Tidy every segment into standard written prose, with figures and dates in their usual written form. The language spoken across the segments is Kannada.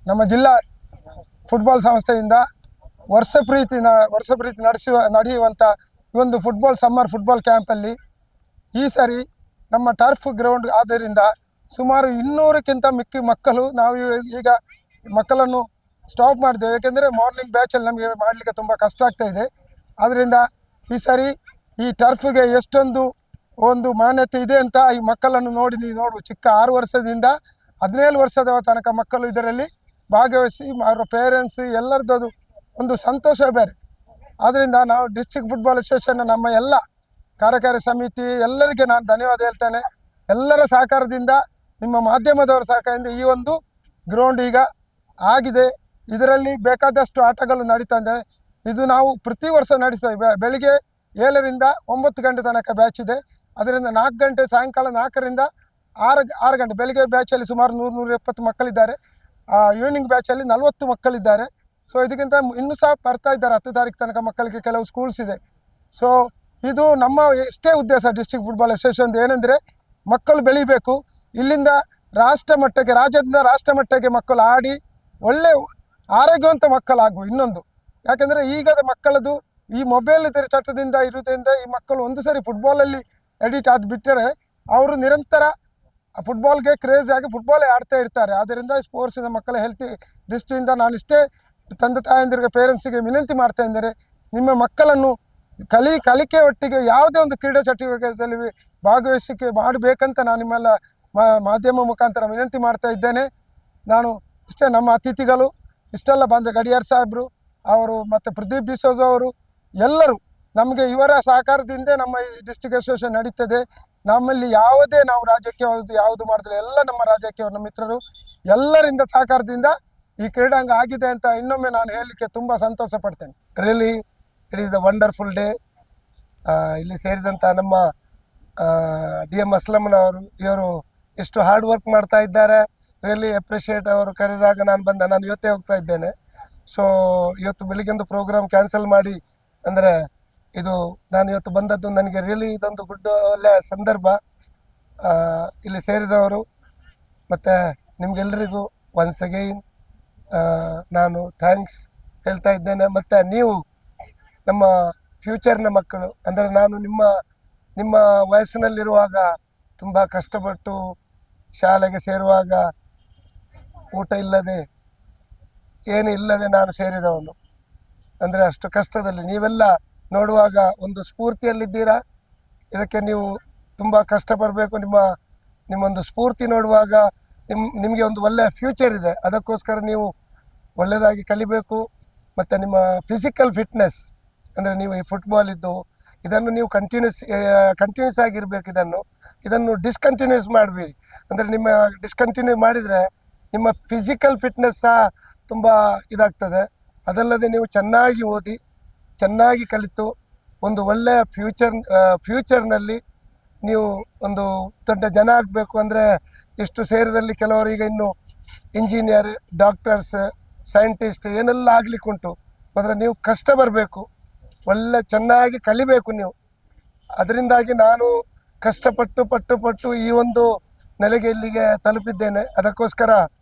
ನಮ್ಮ ಜಿಲ್ಲಾ ಫುಟ್ಬಾಲ್ ಸಂಸ್ಥೆಯಿಂದ ವರ್ಷ ಪ್ರೀತಿ ನಡೆಯುವಂಥ ಈ ಒಂದು ಸಮ್ಮರ್ ಫುಟ್ಬಾಲ್ ಕ್ಯಾಂಪಲ್ಲಿ ಈ ಸಾರಿ ನಮ್ಮ ಟರ್ಫ್ ಗ್ರೌಂಡ್ ಆದ್ದರಿಂದ ಸುಮಾರು 200ಕ್ಕಿಂತ ಮಿಕ್ಕಿ ಮಕ್ಕಳು ನಾವು ಈಗ ಮಕ್ಕಳನ್ನು ಸ್ಟಾಪ್ ಮಾಡಿದ್ದೇವೆ. ಯಾಕೆಂದರೆ ಮಾರ್ನಿಂಗ್ ಬ್ಯಾಚಲ್ಲಿ ನಮಗೆ ಮಾಡಲಿಕ್ಕೆ ತುಂಬ ಕಷ್ಟ ಆಗ್ತಾ ಇದೆ. ಆದ್ದರಿಂದ ಈ ಸಾರಿ ಈ ಟರ್ಫ್ಗೆ ಎಷ್ಟೊಂದು ಒಂದು ಮಾನ್ಯತೆ ಇದೆ ಅಂತ ಈ ಮಕ್ಕಳನ್ನು ನೀವು ನೋಡು, ಚಿಕ್ಕ 6 ವರ್ಷದಿಂದ 17 ವರ್ಷದ ತನಕ ಮಕ್ಕಳು ಇದರಲ್ಲಿ ಭಾಗವಹಿಸಿ ಅವರ ಪೇರೆಂಟ್ಸ್ ಎಲ್ಲರದ್ದು ಒಂದು ಸಂತೋಷ ಬೇರೆ. ಆದ್ದರಿಂದ ನಾವು ಡಿಸ್ಟ್ರಿಕ್ಟ್ ಫುಟ್ಬಾಲ್ ಅಸೋಸಿಯೇಷನ್ ನಮ್ಮ ಎಲ್ಲ ಕಾರ್ಯಕಾರಿ ಸಮಿತಿ ಎಲ್ಲರಿಗೆ ನಾನು ಧನ್ಯವಾದ ಹೇಳ್ತೇನೆ. ಎಲ್ಲರ ಸಹಕಾರದಿಂದ ನಿಮ್ಮ ಮಾಧ್ಯಮದವರ ಸಹಕಾರದಿಂದ ಈ ಒಂದು ಗ್ರೌಂಡ್ ಈಗ ಆಗಿದೆ. ಇದರಲ್ಲಿ ಬೇಕಾದಷ್ಟು ಆಟಗಳು ನಡೀತಾ ಇದೆ. ಇದು ನಾವು ಪ್ರತಿ ವರ್ಷ ನಡೆಸ್ತೇವೆ. ಬೆಳಿಗ್ಗೆ 7ರಿಂದ 9 ಗಂಟೆ ತನಕ ಬ್ಯಾಚ್ ಇದೆ. ಅದರಿಂದ 4 ಗಂಟೆ ಸಾಯಂಕಾಲ 4ರಿಂದ 6 ಗಂಟೆ. ಬೆಳಿಗ್ಗೆ ಬ್ಯಾಚಲ್ಲಿ ಸುಮಾರು 100-120 ಮಕ್ಕಳಿದ್ದಾರೆ. ಈವ್ನಿಂಗ್ ಬ್ಯಾಚಲ್ಲಿ 40 ಮಕ್ಕಳಿದ್ದಾರೆ. ಸೊ ಇದಕ್ಕಿಂತ ಇನ್ನೂ ಸಹ ಬರ್ತಾ ಇದ್ದಾರೆ. 10 ತಾರೀಕು ತನಕ ಮಕ್ಕಳಿಗೆ ಕೆಲವು ಸ್ಕೂಲ್ಸ್ ಇದೆ. ಸೊ ಇದು ನಮ್ಮ ಎಷ್ಟೇ ಉದ್ದೇಶ ಡಿಸ್ಟ್ರಿಕ್ಟ್ ಫುಟ್ಬಾಲ್ ಅಸೋಸಿಯೇಷನ್ ಏನೆಂದರೆ ಮಕ್ಕಳು ಬೆಳಿಬೇಕು. ಇಲ್ಲಿಂದ ರಾಷ್ಟ್ರ ಮಟ್ಟಕ್ಕೆ, ರಾಜ್ಯದಿಂದ ರಾಷ್ಟ್ರ ಮಟ್ಟಕ್ಕೆ ಮಕ್ಕಳು ಆಡಿ ಒಳ್ಳೆ ಆರೋಗ್ಯವಂತ ಮಕ್ಕಳಾಗುವ. ಇನ್ನೊಂದು ಯಾಕೆಂದರೆ ಈಗದ ಮಕ್ಕಳದು ಈ ಮೊಬೈಲ್ ಚಟದಿಂದ ಇರುವುದರಿಂದ ಈ ಮಕ್ಕಳು ಒಂದು ಸರಿ ಫುಟ್ಬಾಲಲ್ಲಿ ಎಡಿಟ್ ಆಗಿ ಬಿಟ್ಟರೆ ಅವರು ನಿರಂತರ ಫುಟ್ಬಾಲ್ಗೆ ಕ್ರೇಜ್ ಆಗಿ ಫುಟ್ಬಾಲೇ ಆಡ್ತಾ ಇರ್ತಾರೆ. ಆದ್ದರಿಂದ ಸ್ಪೋರ್ಟ್ಸಿನ ಮಕ್ಕಳ ಹೆಲ್ತಿ ದೃಷ್ಟಿಯಿಂದ ನಾನು ಇಷ್ಟೇ ತಂದೆ ತಾಯಂದಿರಿಗೆ ಪೇರೆಂಟ್ಸಿಗೆ ವಿನಂತಿ ಮಾಡ್ತಾ ಇದ್ದಾರೆ, ನಿಮ್ಮ ಮಕ್ಕಳನ್ನು ಕಲಿಕೆ ಒಟ್ಟಿಗೆ ಯಾವುದೇ ಒಂದು ಕ್ರೀಡಾ ಚಟುವಟಿಕೆಯಲ್ಲಿ ಭಾಗವಹಿಸಿಕೆ ಮಾಡಬೇಕಂತ ನಾನು ನಿಮ್ಮೆಲ್ಲ ಮಾಧ್ಯಮ ಮುಖಾಂತರ ವಿನಂತಿ ಮಾಡ್ತಾ ಇದ್ದೇನೆ. ನಾನು ಇಷ್ಟೇ, ನಮ್ಮ ಅತಿಥಿಗಳು ಇಷ್ಟೆಲ್ಲ ಬಂದ ಗಡಿಯಾರ್ ಸಾಹೇಬರು ಅವರು ಮತ್ತು ಪ್ರದೀಪ್ ಡಿಸೋಜ್ ಅವರು ಎಲ್ಲರೂ ನಮಗೆ ಇವರ ಸಹಕಾರದಿಂದ ನಮ್ಮ ಈ ಡಿಸ್ಟ್ರಿಕ್ಟ್ ಅಸೋಸಿಯೇಷನ್ ನಡೀತದೆ. ನಮ್ಮಲ್ಲಿ ಯಾವುದೇ ನಾವು ರಾಜ್ಯಕ್ಕೆ ಯಾವುದು ಮಾಡಿದ್ರೆ ಎಲ್ಲ ನಮ್ಮ ರಾಜ್ಯಕ್ಕೆ ನಮ್ಮ ಮಿತ್ರರು ಎಲ್ಲರಿಂದ ಸಹಕಾರದಿಂದ ಈ ಕ್ರೀಡಾಂಗ ಆಗಿದೆ ಅಂತ ಇನ್ನೊಮ್ಮೆ ನಾನು ಹೇಳಲಿಕ್ಕೆ ತುಂಬ ಸಂತೋಷ ಪಡ್ತೇನೆ. Really it is the wonderful day. ಇಲ್ಲಿ ಸೇರಿದಂಥ ನಮ್ಮ DM ಅಸ್ಲಮ್ನವರು ಇವರು ಎಷ್ಟು ಹಾರ್ಡ್ ವರ್ಕ್ ಮಾಡ್ತಾ ಇದ್ದಾರೆ. Really appreciate. ಅವರು ಕರೆದಾಗ ನಾನು ಇವತ್ತೇ ಹೋಗ್ತಾ ಇದ್ದೇನೆ. ಸೊ ಇವತ್ತು ಬೆಳಿಗ್ಗೆಂದು ಪ್ರೋಗ್ರಾಮ್ ಕ್ಯಾನ್ಸಲ್ ಮಾಡಿ, ಅಂದರೆ ಇದು ನಾನು ಇವತ್ತು ಬಂದದ್ದು ನನಗೆ ರಿಯಲಿ ಇದೊಂದು ಒಳ್ಳೆಯ ಸಂದರ್ಭ. ಇಲ್ಲಿ ಸೇರಿದವರು ಮತ್ತು ನಿಮಗೆಲ್ಲರಿಗೂ ಒನ್ಸ್ ಅಗೈನ್ ನಾನು ಥ್ಯಾಂಕ್ಸ್ ಹೇಳ್ತಾ ಇದ್ದೇನೆ. ಮತ್ತು ನೀವು ನಮ್ಮ ಫ್ಯೂಚರ್ನ ಮಕ್ಕಳು. ಅಂದರೆ ನಾನು ನಿಮ್ಮ ವಯಸ್ಸಿನಲ್ಲಿರುವಾಗ ತುಂಬ ಕಷ್ಟಪಟ್ಟು ಶಾಲೆಗೆ ಸೇರುವಾಗ ಊಟ ಇಲ್ಲದೆ ಏನು ಇಲ್ಲದೆ ನಾನು ಸೇರಿದವನು. ಅಂದರೆ ಅಷ್ಟು ಕಷ್ಟದಲ್ಲಿ ನೀವೆಲ್ಲ ನೋಡುವಾಗ ಒಂದು ಸ್ಫೂರ್ತಿಯಲ್ಲಿದ್ದೀರಾ. ಇದಕ್ಕೆ ನೀವು ತುಂಬ ಕಷ್ಟಪಡಬೇಕು. ನಿಮ್ಮೊಂದು ಸ್ಫೂರ್ತಿ ನೋಡುವಾಗ ನಿಮಗೆ ಒಂದು ಒಳ್ಳೆಯ ಫ್ಯೂಚರ್ ಇದೆ. ಅದಕ್ಕೋಸ್ಕರ ನೀವು ಒಳ್ಳೆಯದಾಗಿ ಕಲಿಬೇಕು. ಮತ್ತು ನಿಮ್ಮ ಫಿಸಿಕಲ್ ಫಿಟ್ನೆಸ್, ಅಂದರೆ ನೀವು ಈ ಫುಟ್ಬಾಲ್ ಇದನ್ನು ನೀವು ಕಂಟಿನ್ಯೂಸ್ ಆಗಿರಬೇಕು. ಇದನ್ನು ಡಿಸ್ಕಂಟಿನ್ಯೂಸ್ ಮಾಡಬೇಡಿ. ಅಂದರೆ ಡಿಸ್ಕಂಟಿನ್ಯೂ ಮಾಡಿದರೆ ನಿಮ್ಮ ಫಿಸಿಕಲ್ ಫಿಟ್ನೆಸ್ ಸಹ ತುಂಬ ಇದಾಗ್ತದೆ. ಅದಲ್ಲದೆ ನೀವು ಚೆನ್ನಾಗಿ ಓದಿ, ಚೆನ್ನಾಗಿ ಕಲಿತು ಒಂದು ಒಳ್ಳೆಯ ಫ್ಯೂಚರ್ನಲ್ಲಿ ನೀವು ಒಂದು ದೊಡ್ಡ ಜನ ಆಗಬೇಕು. ಅಂದರೆ ಇಷ್ಟು ಸೇರಿದಲ್ಲಿ ಕೆಲವರು ಈಗ ಇನ್ನು ಇಂಜಿನಿಯರ್, ಡಾಕ್ಟರ್ಸ್, ಸೈಂಟಿಸ್ಟ್ ಏನೆಲ್ಲ ಆಗಲಿಕ್ಕುಂಟು. ಆದರೆ ನೀವು ಕಷ್ಟ ಬರಬೇಕು, ಚೆನ್ನಾಗಿ ಕಲಿಬೇಕು ನೀವು. ಅದರಿಂದಾಗಿ ನಾನು ಕಷ್ಟಪಟ್ಟು ಈ ಒಂದು ನೆಲೆಗೆ ಇಲ್ಲಿಗೆ ತಲುಪಿದ್ದೇನೆ. ಅದಕ್ಕೋಸ್ಕರ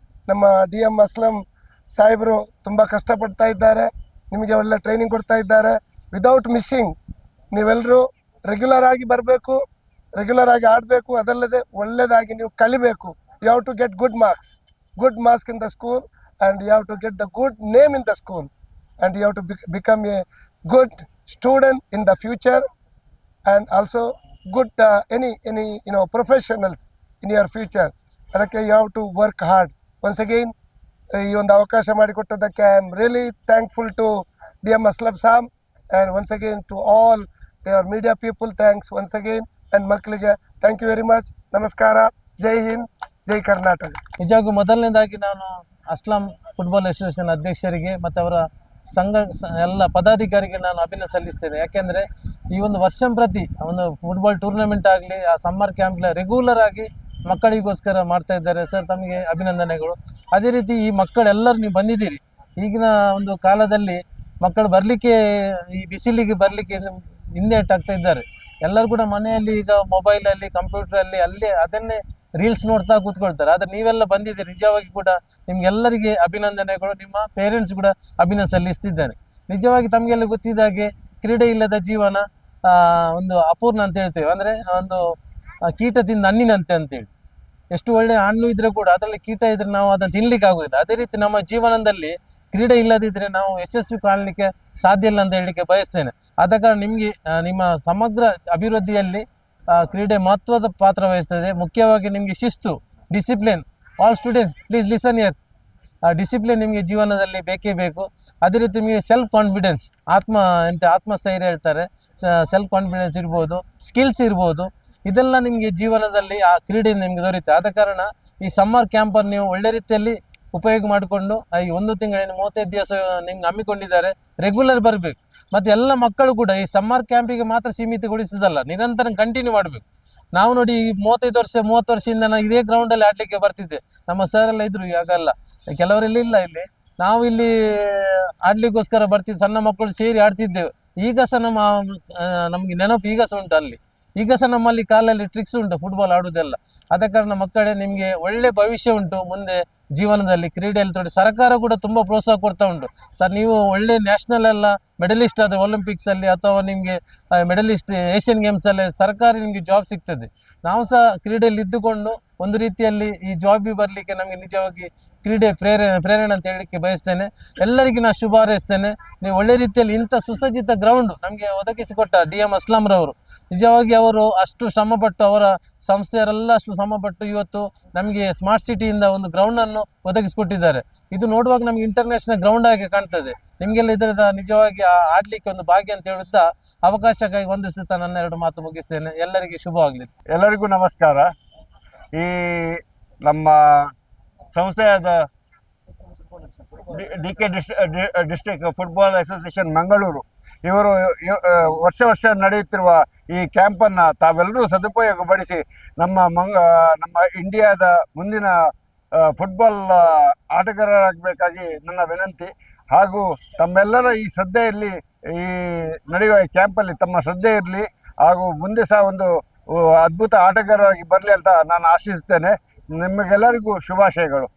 ನಮ್ಮ DM ಅಸ್ಲಂ ಸಾಹೇಬರು ತುಂಬ ಕಷ್ಟಪಡ್ತಾ ಇದ್ದಾರೆ. ನಿಮಗೆ ಒಳ್ಳೆ ಟ್ರೈನಿಂಗ್ ಕೊಡ್ತಾ ಇದ್ದಾರೆ. ವಿದೌಟ್ ಮಿಸ್ಸಿಂಗ್ ನೀವೆಲ್ಲರೂ ರೆಗ್ಯುಲರ್ ಆಗಿ ಬರಬೇಕು, ರೆಗ್ಯುಲರ್ ಆಗಿ ಆಡಬೇಕು. ಅದಲ್ಲದೆ ಒಳ್ಳೆಯದಾಗಿ ನೀವು ಕಲಿಬೇಕು. You have to get good marks in the school, and you have to get the good name in the school, and you have to become a good student in the future, and also good any professionals in your future. ಅದಕ್ಕೆ you have to work hard. Once again ಈ ಒಂದು ಅವಕಾಶ ಮಾಡಿಕೊಟ್ಟದಕ್ಕೆ I am really thankful to DM Aslam Sab, and once again to all your media people, thanks once again. and ಮಕ್ಕಳಿಗೆ thank you very much. ನಮಸ್ಕಾರ. ಜೈ ಹಿಂದ್, ಜೈ ಕರ್ನಾಟಕ. ನಿಜವಾಗೂ ಮೊದಲನೇದಾಗಿ ನಾನು ಅಸ್ಲಾಂ ಫುಟ್ಬಾಲ್ ಅಸೋಸಿಯೇಷನ್ ಅಧ್ಯಕ್ಷರಿಗೆ ಮತ್ತು ಅವರ ಸಂಘ ಎಲ್ಲ ಪದಾಧಿಕಾರಿಗೆ ನಾನು ಅಭಿನಂದನೆ ಸಲ್ಲಿಸ್ತೇನೆ. ಯಾಕೆಂದರೆ ಈ ಒಂದು ವರ್ಷಂಪ್ರತಿ ಒಂದು ಫುಟ್ಬಾಲ್ ಟೂರ್ನಮೆಂಟ್ ಆಗಲಿ, ಆ ಸಮ್ಮರ್ ಕ್ಯಾಂಪ್ಲ ರೆಗ್ಯುಲರ್ ಆಗಿ ಮಕ್ಕಳಿಗೋಸ್ಕರ ಮಾಡ್ತಾ ಇದ್ದಾರೆ. ಸರ್, ತಮಗೆ ಅಭಿನಂದನೆಗಳು. ಅದೇ ರೀತಿ ಈ ಮಕ್ಕಳೆಲ್ಲರೂ ನೀವು ಬಂದಿದ್ದೀರಿ. ಈಗಿನ ಒಂದು ಕಾಲದಲ್ಲಿ ಮಕ್ಕಳು ಬರಲಿಕ್ಕೆ, ಈ ಬಿಸಿಲಿಗೆ ಬರಲಿಕ್ಕೆ ಹಿಂದೇಟಾಗ್ತಾ ಇದ್ದಾರೆ. ಎಲ್ಲರೂ ಕೂಡ ಮನೆಯಲ್ಲಿ ಈಗ ಮೊಬೈಲಲ್ಲಿ, ಕಂಪ್ಯೂಟ್ರಲ್ಲಿ ಅದನ್ನೇ ರೀಲ್ಸ್ ನೋಡ್ತಾ ಕೂತ್ಕೊಳ್ತಾರೆ. ಆದ್ರೆ ನೀವೆಲ್ಲ ಬಂದಿದ್ದೀರಿ, ನಿಜವಾಗಿ ಕೂಡ ನಿಮ್ಗೆಲ್ಲರಿಗೆ ಅಭಿನಂದನೆಗಳು. ನಿಮ್ಮ ಪೇರೆಂಟ್ಸ್ ಕೂಡ ಅಭಿನಂದನೆ ಸಲ್ಲಿಸ್ತಿದ್ದೇನೆ. ನಿಜವಾಗಿ ತಮಗೆಲ್ಲ ಗೊತ್ತಿದ್ದ ಹಾಗೆ ಕ್ರೀಡೆ ಇಲ್ಲದ ಜೀವನ ಒಂದು ಅಪೂರ್ಣ ಅಂತ ಹೇಳ್ತೇವೆ. ಅಂದ್ರೆ ಒಂದು ಕೀಟ ತಿಂದ ಹಣ್ಣಿನಂತೆ ಅಂತೇಳಿ. ಎಷ್ಟು ಒಳ್ಳೆ ಹಣ್ಣು ಇದ್ರೆ ಕೂಡ ಅದರಲ್ಲಿ ಕೀಟ ಇದ್ರೆ ನಾವು ಅದನ್ನು ತಿನ್ಲಿಕ್ಕೆ ಆಗುದಿಲ್ಲ. ಅದೇ ರೀತಿ ನಮ್ಮ ಜೀವನದಲ್ಲಿ ಕ್ರೀಡೆ ಇಲ್ಲದಿದ್ರೆ ನಾವು ಯಶಸ್ವಿ ಕಾಣಲಿಕ್ಕೆ ಸಾಧ್ಯ ಇಲ್ಲ ಅಂತ ಹೇಳಲಿಕ್ಕೆ ಬಯಸ್ತೇನೆ. ಆದ ಕಾರಣ ನಿಮ್ಗೆ ನಿಮ್ಮ ಸಮಗ್ರ ಅಭಿವೃದ್ಧಿಯಲ್ಲಿ ಕ್ರೀಡೆ ಮಹತ್ವದ ಪಾತ್ರ ವಹಿಸ್ತದೆ. ಮುಖ್ಯವಾಗಿ ನಿಮಗೆ ಶಿಸ್ತು, discipline. All student please listen year. Discipline ನಿಮಗೆ ಜೀವನದಲ್ಲಿ ಬೇಕೇ ಬೇಕು. ಅದೇ ರೀತಿ ನಿಮಗೆ ಸೆಲ್ಫ್ ಕಾನ್ಫಿಡೆನ್ಸ್, ಆತ್ಮಸ್ಥೈರ್ಯ ಹೇಳ್ತಾರೆ. ಸೆಲ್ಫ್ ಕಾನ್ಫಿಡೆನ್ಸ್ ಇರ್ಬೋದು, ಸ್ಕಿಲ್ಸ್ ಇರ್ಬೋದು, ಇದೆಲ್ಲ ನಿಮಗೆ ಜೀವನದಲ್ಲಿ ಆ ಕ್ರೀಡೆಯಿಂದ ನಿಮ್ಗೆ ದೊರೆಯುತ್ತೆ. ಆದ ಕಾರಣ ಈ ಸಮ್ಮರ್ ಕ್ಯಾಂಪನ್ನು ನೀವು ಒಳ್ಳೆ ರೀತಿಯಲ್ಲಿ ಉಪಯೋಗ ಮಾಡಿಕೊಂಡು ಈ 1 ತಿಂಗಳೇನು 35 ದಿವಸ ನಿಮ್ಗೆ ಹಮ್ಮಿಕೊಂಡಿದ್ದಾರೆ, ರೆಗ್ಯುಲರ್ ಬರಬೇಕು. ಮತ್ತೆ ಎಲ್ಲ ಮಕ್ಕಳು ಕೂಡ ಈ ಸಮ್ಮರ್ ಕ್ಯಾಂಪಿಗೆ ಮಾತ್ರ ಸೀಮಿತಗೊಳಿಸೋದಲ್ಲ, ನಿರಂತರ ಕಂಟಿನ್ಯೂ ಮಾಡಬೇಕು. ನಾವು ನೋಡಿ ಈ 30 ವರ್ಷದಿಂದ ನಾನು ಇದೇ ಗ್ರೌಂಡಲ್ಲಿ ಆಡಲಿಕ್ಕೆ ಬರ್ತಿದ್ದೆ. ನಮ್ಮ ಸರ್ ಎಲ್ಲ ಇದ್ರು, ಈಗಲ್ಲ, ಕೆಲವರೆಲ್ಲ ಇಲ್ಲ ಇಲ್ಲಿ. ನಾವು ಇಲ್ಲಿ ಆಡ್ಲಿಕ್ಕೋಸ್ಕರ ಬರ್ತಿದ್ದೆ, ಸಣ್ಣ ಮಕ್ಕಳು ಸೇರಿ ಆಡ್ತಿದ್ದೆವು. ಈಗ ಸಹ ನಮ್ಗೆ ನೆನಪು ಈಗ ಸಹ ಉಂಟು. ಈಗ ಸಹ ನಮ್ಮಲ್ಲಿ ಕಾಲಲ್ಲಿ ಟ್ರಿಕ್ಸ್ ಉಂಟು ಫುಟ್ಬಾಲ್ ಆಡುವುದೆಲ್ಲ. ಆದ ಕಾರಣ ಮಕ್ಕಳೇ ನಿಮಗೆ ಒಳ್ಳೆ ಭವಿಷ್ಯ ಉಂಟು ಮುಂದೆ ಜೀವನದಲ್ಲಿ ಕ್ರೀಡೆಯಲ್ಲಿ ತೊಡಗಿ. ಸರ್ಕಾರ ಕೂಡ ತುಂಬಾ ಪ್ರೋತ್ಸಾಹ ಕೊಡ್ತಾ ಉಂಟು. ಸರ್ ನೀವು ಒಳ್ಳೆ ನ್ಯಾಷನಲ್ ಎಲ್ಲ ಮೆಡಲಿಸ್ಟ್ ಆದ್ರೆ ಒಲಿಂಪಿಕ್ಸ್ ಅಲ್ಲಿ ಅಥವಾ ನಿಮಗೆ ಮೆಡಲಿಸ್ಟ್ ಏಷ್ಯನ್ ಗೇಮ್ಸ್ ಅಲ್ಲಿ ಸರ್ಕಾರ ನಿಮಗೆ ಜಾಬ್ ಸಿಗ್ತದೆ. ನಾವು ಸಹ ಕ್ರೀಡೆಯಲ್ಲಿ ಇದ್ದುಕೊಂಡು ಒಂದು ರೀತಿಯಲ್ಲಿ ಈ ಜಾಬ್ ಬರ್ಲಿಕ್ಕೆ ನಮಗೆ ನಿಜವಾಗಿ ಕ್ರೀಡೆ ಪ್ರೇರಣೆ ಅಂತ ಹೇಳಲಿಕ್ಕೆ ಬಯಸ್ತೇನೆ. ಎಲ್ಲರಿಗೂ ನಾನು ಶುಭ ಹಾರೈಸ್ತೇನೆ. ನೀವು ಒಳ್ಳೆ ರೀತಿಯಲ್ಲಿ ಇಂಥ ಸುಸಜ್ಜಿತ ಗ್ರೌಂಡ್ ನಮಗೆ ಒದಗಿಸಿಕೊಟ್ಟ DM ಅಸ್ಲಾಂ ರವರು, ನಿಜವಾಗಿ ಅವರು ಅಷ್ಟು ಶ್ರಮಪಟ್ಟು, ಅವರ ಸಂಸ್ಥೆಯವರೆಲ್ಲ ಅಷ್ಟು ಶ್ರಮಪಟ್ಟು ಇವತ್ತು ನಮಗೆ ಸ್ಮಾರ್ಟ್ ಸಿಟಿಯಿಂದ ಒಂದು ಗ್ರೌಂಡ್ ಅನ್ನು ಒದಗಿಸಿಕೊಟ್ಟಿದ್ದಾರೆ. ಇದು ನೋಡುವಾಗ ನಮ್ಗೆ ಇಂಟರ್ನ್ಯಾಷನಲ್ ಗ್ರೌಂಡ್ ಆಗಿ ಕಾಣ್ತದೆ. ನಿಮ್ಗೆಲ್ಲ ಇದರದ ನಿಜವಾಗಿ ಆಡ್ಲಿಕ್ಕೆ ಒಂದು ಭಾಗ್ಯ ಅಂತ ಹೇಳುತ್ತಾ ಅವಕಾಶಕ್ಕಾಗಿ ವಂದಿಸುತ್ತಾ ನನ್ನ 2 ಮಾತು ಮುಗಿಸ್ತೇನೆ. ಎಲ್ಲರಿಗೆ ಶುಭವಾಗಲಿ. ಎಲ್ಲರಿಗೂ ನಮಸ್ಕಾರ. ಈ ನಮ್ಮ ಸಂಸ್ಥೆಯಾದ DK district football association Mangaluru ಇವರು ವರ್ಷ ನಡೆಯುತ್ತಿರುವ ಈ ಕ್ಯಾಂಪನ್ನು ತಾವೆಲ್ಲರೂ ಸದುಪಯೋಗಪಡಿಸಿ ನಮ್ಮ ಇಂಡಿಯಾದ ಮುಂದಿನ ಫುಟ್ಬಾಲ್ ಆಟಗಾರರಾಗಬೇಕಾಗಿ ನನ್ನ ವಿನಂತಿ. ಹಾಗೂ ತಮ್ಮೆಲ್ಲರ ಈ ಶ್ರದ್ಧೆಯಲ್ಲಿ ಈ ನಡೆಯುವ ಕ್ಯಾಂಪಲ್ಲಿ ತಮ್ಮ ಶ್ರದ್ಧೆ ಇರಲಿ, ಹಾಗೂ ಮುಂದೆ ಸಹ ಒಂದು ಅದ್ಭುತ ಆಟಗಾರರಾಗಿ ಬರಲಿ ಅಂತ ನಾನು ಆಶಿಸುತ್ತೇನೆ. ನಿಮಗೆಲ್ಲರಿಗೂ ಶುಭಾಶಯಗಳು.